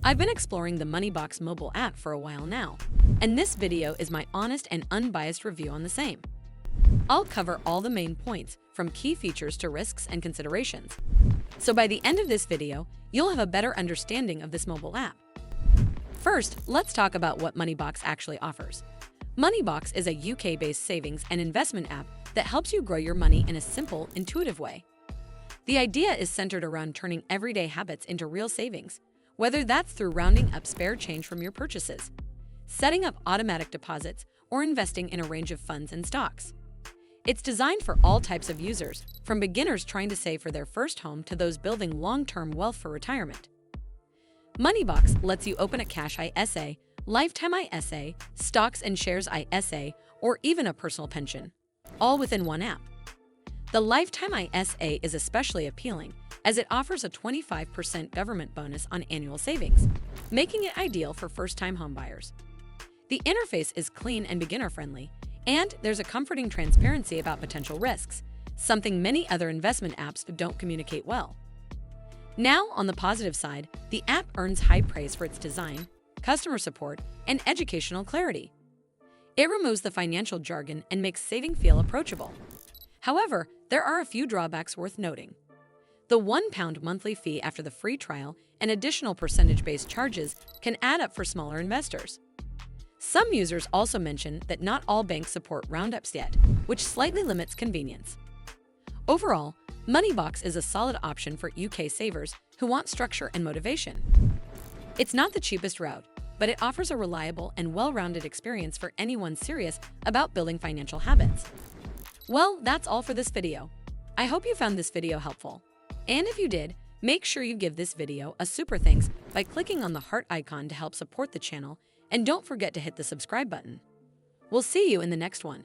I've been exploring the Moneybox mobile app for a while now, and this video is my honest and unbiased review on the same. I'll cover all the main points, from key features to risks and considerations. So by the end of this video, you'll have a better understanding of this mobile app. First, let's talk about what Moneybox actually offers. Moneybox is a UK-based savings and investment app that helps you grow your money in a simple, intuitive way. The idea is centered around turning everyday habits into real savings, whether that's through rounding up spare change from your purchases, setting up automatic deposits, or investing in a range of funds and stocks. It's designed for all types of users, from beginners trying to save for their first home to those building long-term wealth for retirement. Moneybox lets you open a cash ISA, lifetime ISA, stocks and shares ISA, or even a personal pension, all within one app. The lifetime ISA is especially appealing as it offers a 25% government bonus on annual savings, making it ideal for first-time homebuyers. The interface is clean and beginner-friendly, and there's a comforting transparency about potential risks, something many other investment apps don't communicate well. Now, on the positive side, the app earns high praise for its design, customer support, and educational clarity. It removes the financial jargon and makes saving feel approachable. However, there are a few drawbacks worth noting. The £1 monthly fee after the free trial and additional percentage-based charges can add up for smaller investors. Some users also mention that not all banks support roundups yet, which slightly limits convenience. Overall, Moneybox is a solid option for UK savers who want structure and motivation. It's not the cheapest route, but it offers a reliable and well-rounded experience for anyone serious about building financial habits. Well, that's all for this video. I hope you found this video helpful. And if you did, make sure you give this video a super thanks by clicking on the heart icon to help support the channel, and don't forget to hit the subscribe button. We'll see you in the next one.